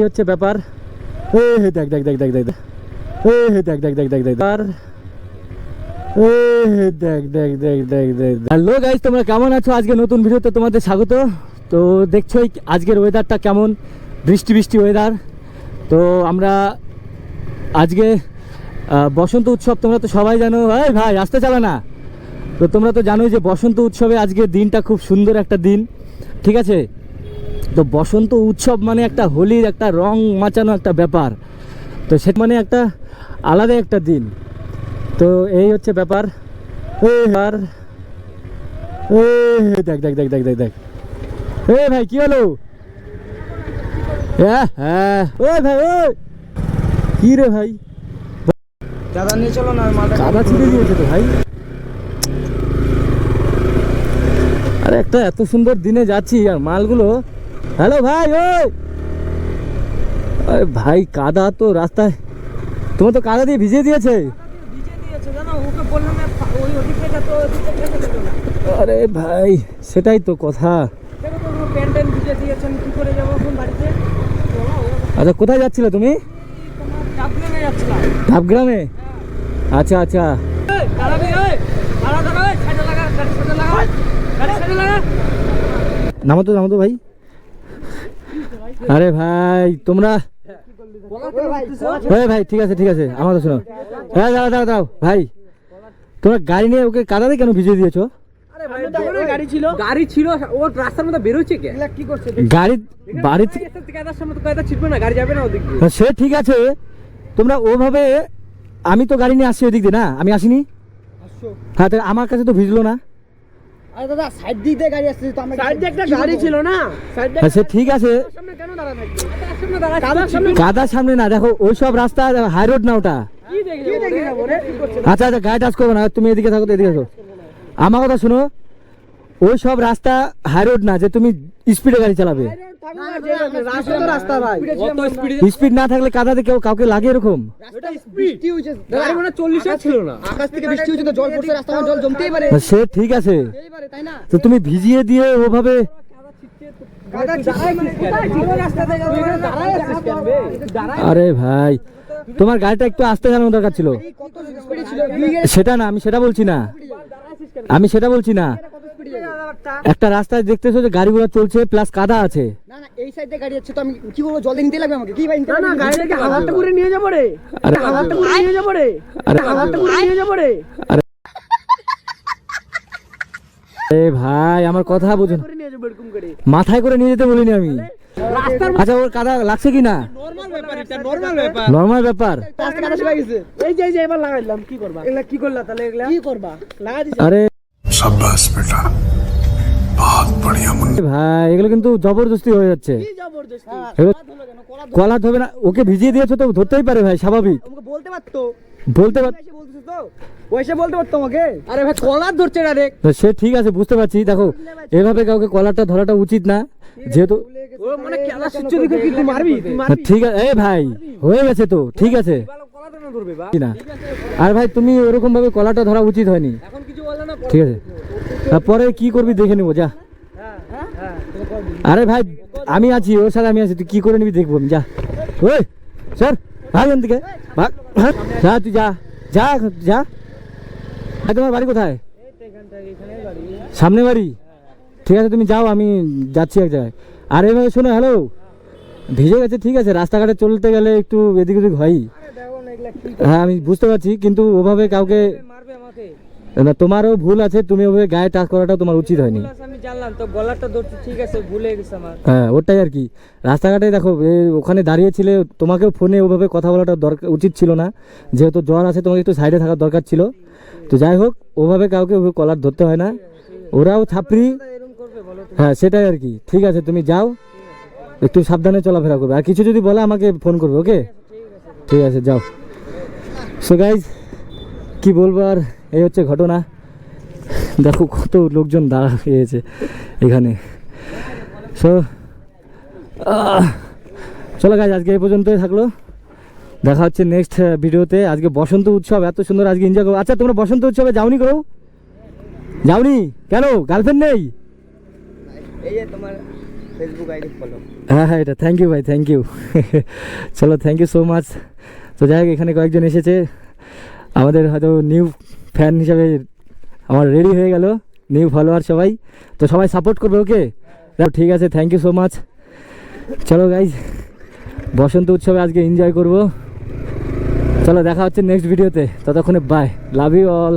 এই হচ্ছে ব্যাপার। এই দেখ দেখ দেখ দেখ দেখ দেখ, এই দেখ দেখ দেখ দেখ দেখ আর এই দেখ দেখ দেখ দেখ দেখ। হ্যালো গাইস, তোমরা কেমন আছো? আজকে নতুন ভিডিওতে তোমাদের স্বাগত। তো দেখছোই আজকের ওয়েদারটা কেমন, বৃষ্টি বৃষ্টি ওয়েদার। তো আমরা আজকে বসন্ত উৎসব, তোমরা তো সবাই জানো। এই ভাই আসতে চালা না তো, তোমরা তো জানোই যে বসন্ত উৎসবে আজকের দিনটা খুব সুন্দর একটা দিন, ঠিক আছে? তো বসন্ত উৎসব মানে একটা হোলির একটা রং মাচানো একটা ব্যাপার, তো সেটা মানে একটা আলাদা একটা দিন। তো এই হচ্ছে ব্যাপার। আর দেখ দেখ দেখ দেখ দেখ দেখ, এ ভাই কি হলো? হ্যাঁ হ্যাঁ, ওই ভাই ওই কি রে ভাই, দাদা নিয়ে চলো না, কাদা ছিঁড়ে দিয়েছে তো ভাই। আরে একটা এত সুন্দর দিনে যাচ্ছি আর মালগুলো, হ্যালো ভাই ওই, আরে ভাই কাদা তো রাস্তায়, তোমার তো কাদা দিয়ে ভিজিয়ে দিয়েছে। আরে ভাই সেটাই তো কথা। আচ্ছা কোথায় যাচ্ছিলে তুমি? ঢাবগ্রামে। আচ্ছা আচ্ছা, নামো তো নামো তো ভাই। আরে ভাই তোমরা, ভাই ঠিক আছে ঠিক আছে, আমার তো শোনো। হ্যাঁ দাঁড়াও দাঁড়াও দাঁড়াও ভাই, তোমরা গাড়ি নিয়ে ওকে কাদা দিয়ে কেন ভিজিয়ে দিয়েছো? গাড়ি ছিল ওর রাস্তার মধ্যে বেরোচ্ছে কি করছে? গাড়ি বাড়ি থেকে ছিটবে না, গাড়ি যাবে না ওদিক দিয়ে। সে ঠিক আছে, তোমরা ওভাবে, আমি তো গাড়ি নিয়ে আসছি ওদিক দিয়ে, না আমি আসিনি। হ্যাঁ তাহলে আমার কাছে তো ভিজলো না। আরে দাদা সাইড দিক দিয়ে গাড়ি আসছে তো, আমরা সাইড দিয়ে একটা গাড়ি ছিল না, সাইড দিয়ে। সে ঠিক আছে, সামনে কেন দাঁড়া থাকবে? কাদার সামনে কাদার সামনে না, দেখো ওই সব রাস্তা হাই রোড না ওটা। কি দেখে যাবো রে? কি করছে? আচ্ছা আচ্ছা গাড়ি টাচ করবো না, তুমি এদিকে থাকো তো এদিকে আসো। আমার কথা শোনো, ওই সব রাস্তা হাই রোড না যে তুমি স্পিডে গাড়ি চালাবে। রাস্তা তো রাস্তা ভাই, অত স্পিডে স্পিড না থাকলে কাদাতে কেউ কাউকে লাগে এরকম? এটা বৃষ্টি হইছে, গাড়ি মনে 40 ছিল না, আকাশ থেকে বৃষ্টি হইছে তো জল পড়ছে, রাস্তা জল জমতেই পারে। সে ঠিক আছে, তাই না? তো তুমি ভিজিয়ে দিয়ে ওভাবে, আরে ভাই তোমার গাড়িটা একটু আস্তে চালানো দরকার ছিল। সেটা না, আমি সেটা বলছি না, আমি সেটা বলছি না। একটা রাস্তায় দেখতেছো যে গাড়ি ঘোড়া চলছে প্লাস কাদা আছে। না না, এই সাইডে গাড়ি আছে তো আমি কি করব? জল নিতে লাগবে আমাকে। কি ভাই না না, গাড়িটাকে হাওয়াতে করে নিয়ে যাব রে। আরে হাওয়াতে করে নিয়ে যাব রে। আরে হাওয়াতে করে নিয়ে যাব রে। আরে ভাই আমার কথা বুঝুন, করে নিয়ে যাব এরকম করে। মাথায় করে নিয়ে যেতে বলিনি আমি। রাস্তার আচ্ছা ওর কাদা লাগছে কি না? নরমাল ব্যাপার, এটা নরমাল ব্যাপার। নরমাল ব্যাপার। রাস্তা কাদা শুকাই গেছে। এই যে এবার লাগাইলাম, কি করবা? এগুলা কি করলা তাহলে? এগুলা কি করবা? লাগা দিছি। আরে शाबाश बेटा, बहुत बढ़िया मुन्ना। ভাই এগুলো কিন্তু জবরদস্তি হয়ে যাচ্ছে। কি জবরদস্তি? এগুলো কলা ধরবে না, ওকে ভিজিয়ে দিয়েছো তো ধরতেই পারে ভাই, স্বাভাবিক। আমাকে বলতে পারতো, বলতে পার, এসে বলতেছ তো, ওইসে বলতে পারতো আমাকে। আরে ভাই কলার ধরছে না রে। তো সে ঠিক আছে বুঝতে পারছি। দেখো এভাবে কাউকে কলারটা ধরাটা উচিত না, যেহেতু ও মানে কেলা সুচ্চু দেখে কি তুই মারবি? তুই মারবি? ঠিক আছে। এই ভাই হয়ে গেছে তো, ঠিক আছে কলাটা না ধরবে বা। না। আর ভাই তুমি ওরকম ভাবে কলাটা ধরা উচিত হয়নি, এখন কিছু বললে না। ঠিক আছে? তারপরে কি করবি দেখে নিবো, যা। আরে ভাই আমি আছি, ওর সাথে আমি আছি, তুই কি করে নিবি দেখবো আমি, যা। ওই স্যার ভাগ এখান থেকে, ভাগ, ভাগ। যা তুই যা, যা যা। ভাই তোমার বাড়ি কোথায়? সামনে বাড়ি? ঠিক আছে তুমি যাও, আমি যাচ্ছি এক জায়গায়। আর এভাবে শোনো, হ্যালো, ভিজে গেছে ঠিক আছে, রাস্তাঘাটে চলতে গেলে একটু এদিক ওদিক হয়ই। হ্যাঁ আমি বুঝতে পারছি, কিন্তু ওভাবে কাউকে, মারবে আমাকে। না তোমারও ভুল আছে, তুমি ওভাবে গায়ে টাচ করাটা তোমার উচিত হয়নি। আমি জানলাম তো, গলাটা ধরছি ঠিক আছে, ভুলে গেছে আমার। হ্যাঁ ওটাই আর কি। রাস্তাঘাটে দেখো ওখানে দাঁড়িয়েছিলে, তোমাকেও ফোনে ওভাবে কথা বলাটা দরকার উচিত ছিল না, যেহেতু জ্বর আছে তোমাকে একটু সাইডে থাকার দরকার ছিল। তো যাই হোক, ওভাবে কাউকে ওভাবে কলার ধরতে হয় না, ওরাও ছাপড়ি। হ্যাঁ সেটাই আর কি। ঠিক আছে তুমি যাও, একটু সাবধানে চলাফেরা করবে, আর কিছু যদি বলে আমাকে ফোন করবে, ওকে? ঠিক আছে যাও। সো গাইজ কি বলবো আর, এই হচ্ছে ঘটনা। দেখো কত লোকজন দাঁড়া হয়েছে এখানে। সো চলো গাইজ আজকে এই পর্যন্তই থাকলো, দেখা হচ্ছে নেক্সট ভিডিওতে। আজকে বসন্ত উৎসব এত সুন্দর, আজকে এনজয় করো। আচ্ছা তোমরা বসন্ত উৎসবে যাওনি? কেউ যাওনি কেন? গার্লফ্রেন্ড নেই? এই যে তোমার ফেসবুক আইডি ফলো। হ্যাঁ হ্যাঁ, এটা থ্যাংক ইউ ভাই, থ্যাংক ইউ। চলো, থ্যাংক ইউ সো মাচ। তো যাই হোক, এখানে কয়েকজন এসেছে আমাদের হয়তো নিউ ফ্যান হিসাবে, আমার রেডি হয়ে গেল নিউ ফলোয়ার সবাই। তো সবাই সাপোর্ট করবে, ওকে? ঠিক আছে, থ্যাংক ইউ সো মাচ। চলো গাইজ, বসন্ত উৎসবে আজকে এনজয় করব। চলো, দেখা হচ্ছে নেক্সট ভিডিওতে, ততক্ষণে বাই, লাভ ইউ অল।